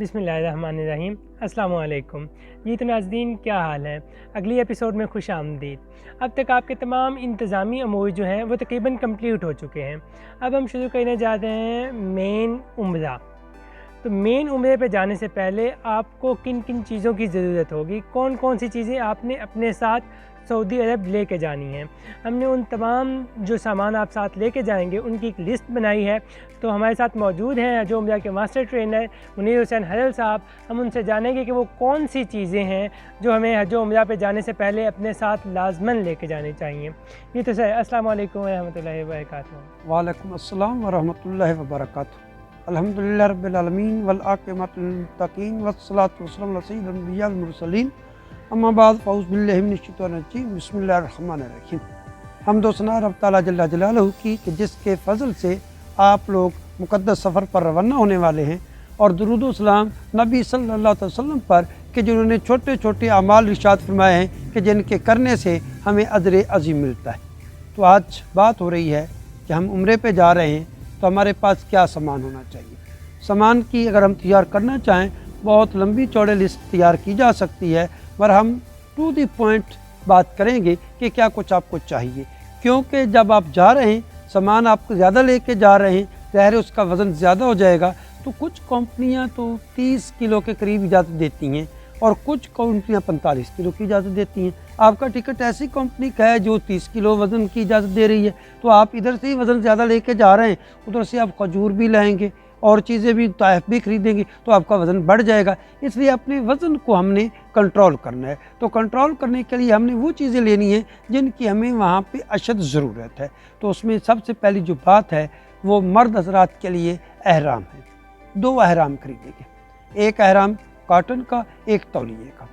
बिस्मिल्लाहिर्रहमानिर्रहीम। अस्सलाम वालेकुम जी। तो नाज़रीन, क्या हाल है? अगली एपिसोड में खुश आमदीद। अब तक आपके तमाम इंतज़ामी अमूर जो हैं वो तकरीबन कंप्लीट हो चुके हैं। अब हम शुरू करने जा रहे हैं मेन उम्रा। तो मेन उम्रे पे जाने से पहले आपको किन किन चीज़ों की ज़रूरत होगी, कौन कौन सी चीज़ें आपने अपने साथ सऊदी अरब लेके जानी है। हमने उन तमाम जो सामान आप साथ लेके जाएंगे उनकी एक लिस्ट बनाई है। तो हमारे साथ मौजूद हैं हज उम्रा के मास्टर ट्रेनर मुनीर हुसैन हलल साहब। हम उनसे जानेंगे कि वो कौन सी चीज़ें हैं जो हमें हज उम्रा पे जाने से पहले अपने साथ लाजमन लेके जानी चाहिए। ये तो सर, अस्सलाम वालेकुम रहमतुल्लाहि व बरकातुहू। वालेकुम अस्सलाम वरहमतुल्लाहि वबरकातुहू। अल्हम्दुलिल्लाह रब्बिल आलमीन वल आक़िबतुल मुत्तक़ीन वस्सलातु वस्सलामु अला सय्यिदिल अंबिया वल मुरसलीन अम्मा बाद फ़अऊज़ु बिल्लाहि मिनश शैतानिर रजीम बिस्मिल्लाहिर रहमानिर रहीम। हम्द व सना रब तआला जल्ला जलालहू की कि जिसके फ़ज़ल से आप लोग मुक़द्दस सफ़र पर रवाना होने वाले हैं, और दुरूद व सलाम नबी सल्लल्लाहु अलैहि वसल्लम पर कि जिन्होंने छोटे छोटे अमाल इरशाद फरमाए हैं कि जिनके करने से हमें अजर अज़ीम मिलता है। तो आज बात हो रही है कि हम उम्रे पे जा रहे हैं तो हमारे पास क्या सामान होना चाहिए। सामान की अगर हम तैयार करना चाहें बहुत लंबी चौड़े लिस्ट तैयार की जा सकती है, पर हम टू द पॉइंट बात करेंगे कि क्या कुछ आपको चाहिए। क्योंकि जब आप जा रहे हैं, सामान आपको ज़्यादा लेके जा रहे हैं, ज़ाहिर है उसका वज़न ज़्यादा हो जाएगा। तो कुछ कंपनियां तो 30 किलो के करीब इजाज़त देती हैं और कुछ कंपनियां 45 किलो की इजाज़त देती हैं। आपका टिकट ऐसी कंपनी का है जो 30 किलो वज़न की इजाज़त दे रही है, तो आप इधर से ही वज़न ज़्यादा लेके जा रहे हैं, उधर से आप खजूर भी लाएंगे और चीज़ें भी ताइफ भी खरीदेंगे, तो आपका वज़न बढ़ जाएगा। इसलिए अपने वज़न को हमने कंट्रोल करना है। तो कंट्रोल करने के लिए हमने वो चीज़ें लेनी है जिनकी हमें वहाँ पे अशद ज़रूरत है। तो उसमें सबसे पहली जो बात है वो मर्द हज़रात के लिए अहराम है। 2 अहराम खरीदेंगे, एक अहराम कॉटन का, एक तौलिए का।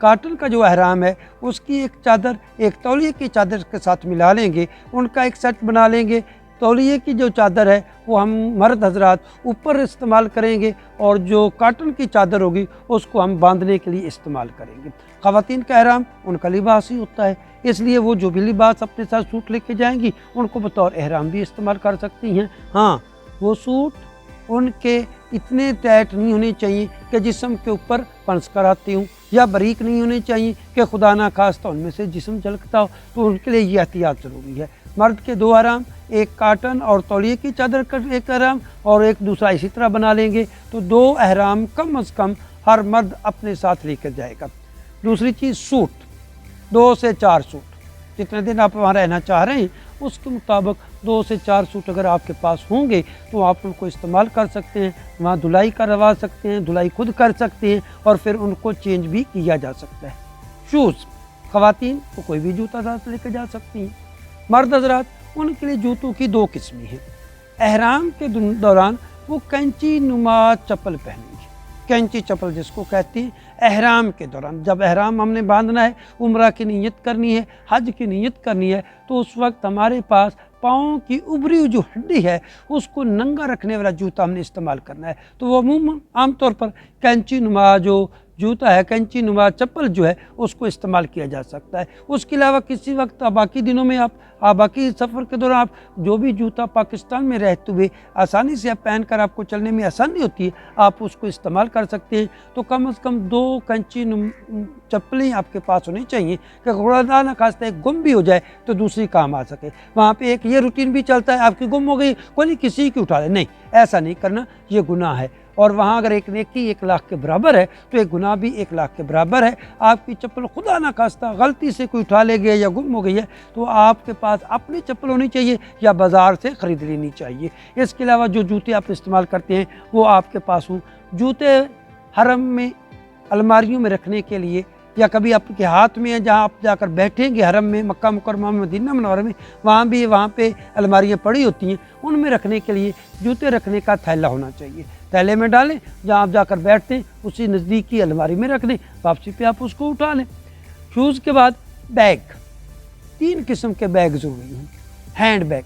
कॉटन का जो अहराम है उसकी एक चादर एक तौलिए की चादर के साथ मिला लेंगे, उनका एक सेट बना लेंगे। तौलिए की जो चादर है वो हम मर्द हजरात ऊपर इस्तेमाल करेंगे और जो कॉटन की चादर होगी उसको हम बांधने के लिए इस्तेमाल करेंगे। ख़वातीन का अहराम उनका लिबास ही होता है, इसलिए वो जो भी लिबास अपने साथ सूट लेके जाएंगी उनको बतौर अहराम भी इस्तेमाल कर सकती हैं। हाँ, वो सूट उनके इतने टाइट नहीं होने चाहिए कि जिस्म के ऊपर पंस कर आती हूँ, या बारीक नहीं होने चाहिए कि खुदा ना खास्ता उनमें से जिस्म झलकता हो। तो उनके लिए ये एहतियात ज़रूरी है। मर्द के 2 अहराम, एक काटन और तौलिए की चादर का एक अहराम और एक दूसरा इसी तरह बना लेंगे। तो 2 अहराम कम अज़ कम हर मर्द अपने साथ लेकर जाएगा। दूसरी चीज़ सूट, 2 से 4 सूट। जितने दिन आप वहाँ रहना चाह रहे हैं उसके मुताबिक 2 से 4 सूट अगर आपके पास होंगे तो आप उनको इस्तेमाल कर सकते हैं। वहाँ धुलाई करवा सकते हैं, धुलाई खुद कर सकते हैं और फिर उनको चेंज भी किया जा सकता है। शूज़, ख़वातीन तो कोई भी जूता साथ लेकर जा सकती हैं। मर्द हज़रात उनके लिए जूतों की 2 किस्में हैं। अहराम के दौरान वो कैंची नुमा चप्पल पहनेंगे, कैंची चप्पल जिसको कहते हैं। अहराम के दौरान जब अहराम हमने बांधना है, उम्रा की नीयत करनी है, हज की नीयत करनी है, तो उस वक्त हमारे पास पाँव की उभरी हुई जो हड्डी है उसको नंगा रखने वाला जूता हमने इस्तेमाल करना है। तो वो अमूमन आमतौर पर कैंची नुमा जो जूता है, कैंची नुमा चप्पल जो है उसको इस्तेमाल किया जा सकता है। उसके अलावा किसी वक्त बाकी दिनों में आप बाकी सफ़र के दौरान आप जो भी जूता पाकिस्तान में रहते हुए आसानी से आप पहन कर आपको चलने में आसानी होती है, आप उसको इस्तेमाल कर सकते हैं। तो कम से कम 2 कैंची चप्पलें आपके पास होनी चाहिए कि खुदा ना खास्ता एक गुम भी हो जाए तो दूसरी काम आ सके। वहाँ पे एक ये रूटीन भी चलता है, आपकी गुम हो गई कोई नहीं किसी की उठा ले, नहीं, ऐसा नहीं करना, ये गुनाह है। और वहाँ अगर एक नेकी 1 लाख के बराबर है तो एक गुनाह भी 1 लाख के बराबर है। आपकी चप्पल खुदा ना खास्ता गलती से कोई उठा ले गया या गुम हो गई है तो आपके पास अपनी चप्पल होनी चाहिए या बाज़ार से ख़रीद लेनी चाहिए। इसके अलावा जो जूते आप इस्तेमाल करते हैं वो आपके पास हों। जूते हरम में अलमारियों में रखने के लिए या कभी आपके हाथ में है, जहाँ आप जाकर बैठेंगे हरम में, मक्का मुकर्रमा में, मदीना मुनव्वरा में, वहाँ पे अलमारियाँ पड़ी होती हैं, उनमें रखने के लिए जूते रखने का थैला होना चाहिए। थैले में डालें, जहाँ आप जाकर बैठते हैं उसी नज़दीकी अलमारी में रख दें, वापसी पे आप उसको उठा लें। शूज़ के बाद बैग, 3 किस्म के बैग ज़रूरी हैं। हैंड बैग,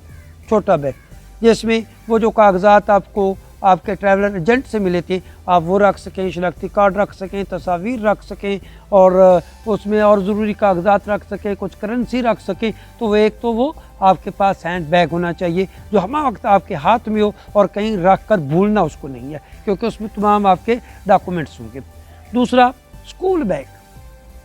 छोटा बैग जिसमें वो जो कागज़ात आपको आपके ट्रैवलर एजेंट से मिले थे, आप वो रख सकें, शनाख्ती कार्ड रख सकें, तस्वीर रख सकें और उसमें और ज़रूरी कागजात रख सकें, कुछ करेंसी रख सकें। तो वो एक तो वो आपके पास हैंड बैग होना चाहिए जो हर वक्त आपके हाथ में हो और कहीं रख कर भूलना उसको नहीं है, क्योंकि उसमें तमाम आपके डॉक्यूमेंट्स होंगे। दूसरा, स्कूल बैग,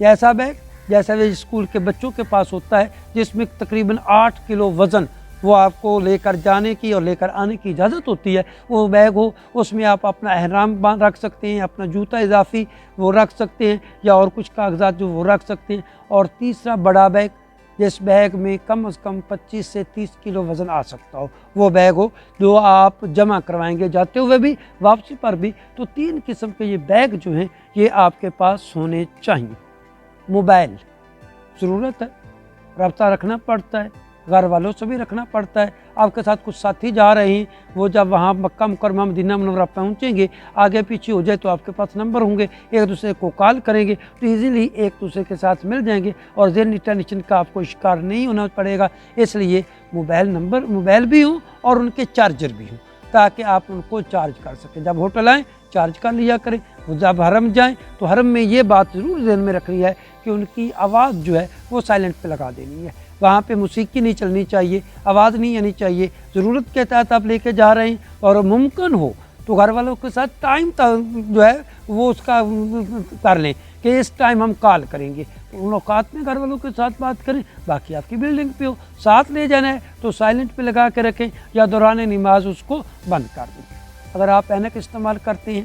ऐसा बैग जैसा वे स्कूल के बच्चों के पास होता है, जिसमें तकरीबन 8 किलो वज़न वो आपको लेकर जाने की और लेकर आने की इजाज़त होती है। वो बैग हो, उसमें आप अपना एहराम रख सकते हैं, अपना जूता इजाफ़ी वो रख सकते हैं, या और कुछ कागजात जो वो रख सकते हैं। और तीसरा, बड़ा बैग, जिस बैग में कम से कम 25 से 30 किलो वज़न आ सकता हो, वो बैग हो जो आप जमा करवाएंगे जाते हुए भी, वापसी पर भी। तो 3 किस्म के ये बैग जो हैं ये आपके पास होने चाहिए। मोबाइल ज़रूरत है, रब्ता रखना पड़ता है, घर वालों से भी रखना पड़ता है। आपके साथ कुछ साथी जा रहे हैं, वो जब वहाँ मक्का मुकरमा मदीना मुनव्वरा पहुँचेंगे, आगे पीछे हो जाए तो आपके पास नंबर होंगे, एक दूसरे को कॉल करेंगे तो इजीली एक दूसरे के साथ मिल जाएंगे और ज़हनी टेंशन का आपको शिकार नहीं होना पड़ेगा। इसलिए मोबाइल भी हों और उनके चार्जर भी हों, ताकि आप उनको चार्ज कर सकें। जब होटल आएँ चार्ज कर लिया करें, वो जब हरम जाएँ तो हरम में ये बात ज़रूर ध्यान में रखनी है कि उनकी आवाज़ जो है वो साइलेंट पे लगा देनी है। वहाँ पे मौसीकी नहीं चलनी चाहिए, आवाज़ नहीं आनी चाहिए। ज़रूरत के तहत आप लेके जा रहे हैं और मुमकिन हो तो घर वालों के साथ टाइम जो है वो उसका कर लें कि इस टाइम हम कॉल करेंगे, तो उन औकात में घर वालों के साथ बात करें। बाकी आपकी बिल्डिंग पे हो, साथ ले जाना है तो साइलेंट पे लगा के रखें या दौरान नमाज उसको बंद कर दें। अगर आप ऐनक इस्तेमाल करते हैं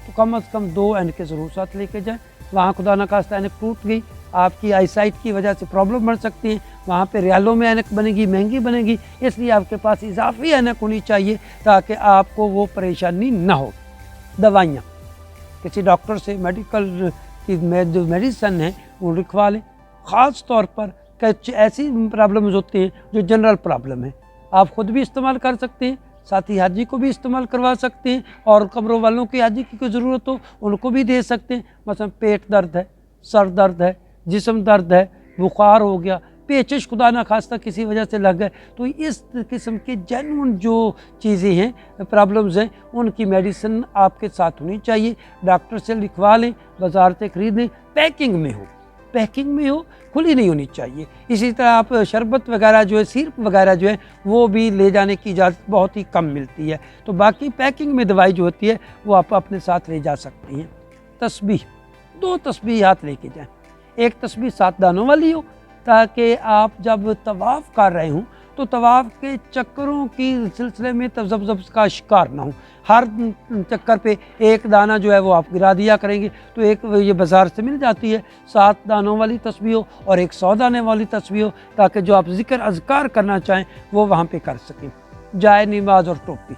तो कम से कम 2 ऐनकें ज़रूर साथ लेके जाएँ। वहाँ खुदा न खास्ता ऐनक टूट गई, आपकी आईसाइट की वजह से प्रॉब्लम बढ़ सकती है, वहाँ पे रियालों में ऐनक बनेगी, महंगी बनेगी। इसलिए आपके पास इजाफी ऐनक होनी चाहिए ताकि आपको वो परेशानी ना हो। दवाइयाँ किसी डॉक्टर से मेडिकल की जो मेडिसन है वो लिखवा लें। ख़ास तौर पर कुछ ऐसी प्रॉब्लम्स होती हैं जो जनरल प्रॉब्लम है, आप ख़ुद भी इस्तेमाल कर सकते हैं, साथ ही हाजी को भी इस्तेमाल करवा सकते हैं, और कब्रों वालों की हाजी की कोई ज़रूरत हो उनको भी दे सकते हैं। मसलन पेट दर्द है, सर दर्द है, जिस्म दर्द है, बुखार हो गया, पेचिश खुदा ना खास्ता किसी वजह से लग गए, तो इस किस्म के जेन्युइन जो चीज़ें हैं, प्रॉब्लम्स हैं, उनकी मेडिसिन आपके साथ होनी चाहिए। डॉक्टर से लिखवा लें, बाज़ार से ख़रीद लें, पैकिंग में हो, खुली नहीं होनी चाहिए। इसी तरह आप शरबत वगैरह जो है, सिरप वगैरह जो है, वो भी ले जाने की इजाज़त बहुत ही कम मिलती है। तो बाकी पैकिंग में दवाई जो होती है वो आप अपने साथ ले जा सकती हैं। तस्बीह, 2 तस्बीह हाथ लेके जाएं। एक तस्बीह 7 दानों वाली हो, ताकि आप जब तवाफ़ कर रहे हों तो तवाफ़ के चक्करों की सिलसिले में तज़ब्ज़ब का शिकार ना हो। हर चक्कर पे एक दाना जो है वो आप गिरा दिया करेंगे, तो एक ये बाज़ार से मिल जाती है 7 दानों वाली तस्बीह हो और एक 100 दाने वाली तस्बीह हो, ताकि जो आप ज़िक्र अज़कार करना चाहें वो वहाँ पे कर सकें। जाए नमाज और टोपी,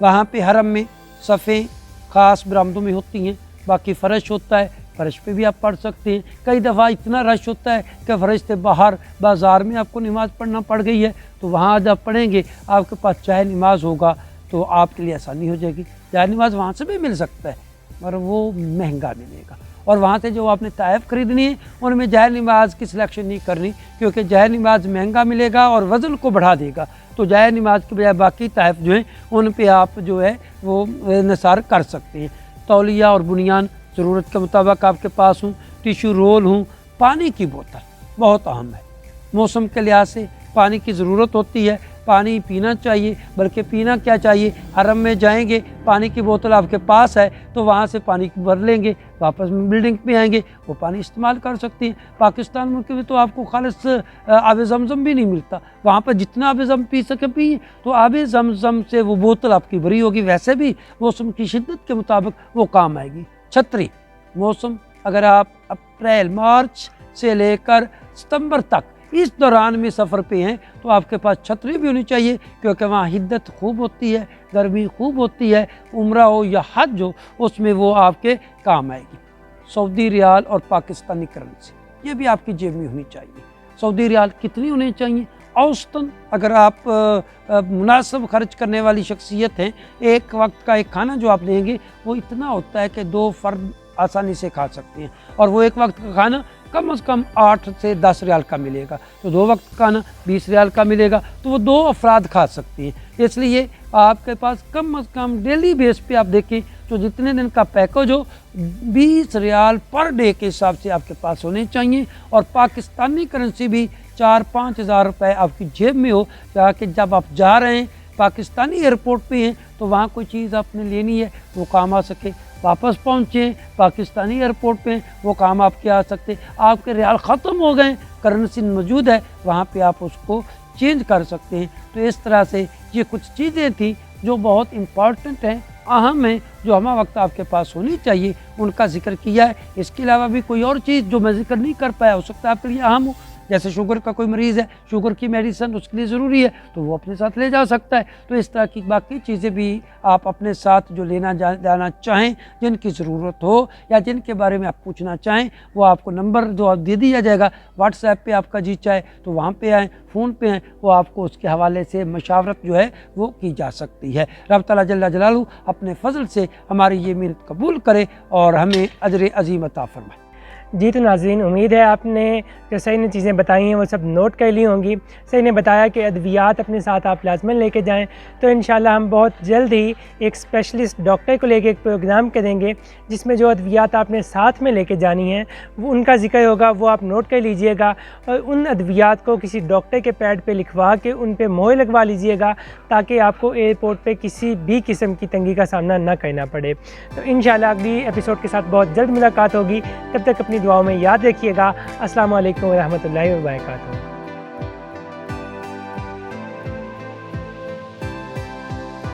वहाँ पे हरम में सफ़ें ख़ास बरामदों में होती हैं, बाकी फ़र्श होता है, फ़र्श पे भी आप पढ़ सकते हैं। कई दफ़ा इतना रश होता है कि फ़र्श से बाहर बाज़ार में आपको नमाज़ पढ़ना पड़ गई है, तो वहाँ जब पढ़ेंगे आपके पास चाहे नमाज होगा तो आपके लिए आसानी हो जाएगी। चाहे नमाज वहाँ से भी मिल सकता है और वो महंगा मिलेगा। और वहाँ से जो आपने ताइफ ख़रीदनी है उनमें जहर नमाज की सिलेक्शन नहीं करनी, क्योंकि जहर नमाज महंगा मिलेगा और वज़न को बढ़ा देगा। तो जहर नमाज के बजाय बाकी ताइफ जो हैं उन पे आप जो है वो निसार कर सकते हैं। तौलिया और बुनियान ज़रूरत के मुताबिक आपके पास हूँ, टिशू रोल हूँ। पानी की बोतल बहुत अहम है, मौसम के लिहाज से पानी की ज़रूरत होती है। पानी पीना चाहिए, बल्कि पीना क्या चाहिए, हरम में जाएंगे, पानी की बोतल आपके पास है तो वहाँ से पानी भर लेंगे, वापस बिल्डिंग पे आएंगे वो पानी इस्तेमाल कर सकते हैं। पाकिस्तान मुल्क में तो आपको खालिस आब ज़मज़म भी नहीं मिलता, वहाँ पर जितना आब ज़म पी सके पिए, तो आब ज़मज़म से वो बोतल आपकी भरी होगी। वैसे भी मौसम की शिद्दत के मुताबिक वो काम आएगी। छतरी, मौसम अगर आप अप्रैल मार्च से लेकर सितंबर तक इस दौरान में सफ़र पे हैं तो आपके पास छतरी भी होनी चाहिए, क्योंकि वहाँ हिद्दत खूब होती है, गर्मी खूब होती है। उम्रा हो या हज हो उसमें वो आपके काम आएगी। सऊदी रियाल और पाकिस्तानी करेंसी, ये भी आपकी जेब में होनी चाहिए। सऊदी रियाल कितनी होनी चाहिए? औसतन अगर आप मुनासिब खर्च करने वाली शख्सियत हैं, एक वक्त का एक खाना जो आप लेंगे वो इतना होता है कि 2 फर्द आसानी से खा सकते हैं, और वो एक वक्त का खाना कम से कम 8 से 10 रियाल का मिलेगा। तो 2 वक्त का खाना 20 रियाल का मिलेगा, तो वो 2 अफराद खा सकती हैं। इसलिए आपके पास कम से कम डेली बेस पे आप देखें तो जितने दिन का पैकेज हो 20 रियाल पर डे के हिसाब से आपके पास होने चाहिए। और पाकिस्तानी करेंसी भी 4-5 हज़ार रुपये आपकी जेब में हो, ताकि जब आप जा रहे हैं पाकिस्तानी एयरपोर्ट पे हैं तो वहाँ कोई चीज़ आपने लेनी है वो काम आ सके। वापस पहुँचे पाकिस्तानी एयरपोर्ट पे वो काम आपके आ सकते। आपके रियाल ख़त्म हो गए, करेंसी मौजूद है, वहाँ पे आप उसको चेंज कर सकते हैं। तो इस तरह से ये कुछ चीज़ें थी जो बहुत इम्पॉर्टेंट हैं, अहम है, जो हमें वक्त आपके पास होनी चाहिए, उनका जिक्र किया है। इसके अलावा भी कोई और चीज़ जो मैं जिक्र नहीं कर पाया हो सकता है आपके लिए अहम हो, जैसे शुगर का कोई मरीज़ है, शुगर की मेडिसिन उसके लिए ज़रूरी है तो वो अपने साथ ले जा सकता है। तो इस तरह की बाकी चीज़ें भी आप अपने साथ जो लेना जाना चाहें, जिनकी ज़रूरत हो या जिनके बारे में आप पूछना चाहें, वो आपको नंबर जो आप दे दिया जाएगा व्हाट्सएप पे, आपका जी चाहे तो वहाँ पे आएँ, फ़ोन पे आएँ, वो आपको उसके हवाले से मशावरत जो है वो की जा सकती है। रब तआला जल्ल जलालहू अपने फ़ज़ल से हमारी ये मेहनत कबूल करे और हमें अजर अज़ीम अता फरमाए। जी तो नाज़रीन, उम्मीद है आपने जो सही ने चीज़ें बताई हैं वो सब नोट कर ली होंगी। सही ने बताया कि अद्वियात अपने साथ आप लाज़मन लेके जाएं। तो इंशाल्लाह हम बहुत जल्द ही एक स्पेशलिस्ट डॉक्टर को लेके एक प्रोग्राम करेंगे जिसमें जो अद्वियात आपने साथ में लेके जानी हैं वो उनका जिक्र होगा, वो आप नोट कर लीजिएगा और उन अद्वियात को किसी डॉक्टर के पैड पे लिखवा के उन पे मोहर लगवा लीजिएगा ताकि आपको एयरपोर्ट पे किसी भी किस्म की तंगी का सामना ना करना पड़े। तो इंशाल्लाह अगली एपिसोड के साथ बहुत जल्द मुलाकात होगी। तब तक अपनी दुआओं में याद रखिएगा। अस्सलामु अलैकुम व रहमतुल्लाहि व बरकातुहू।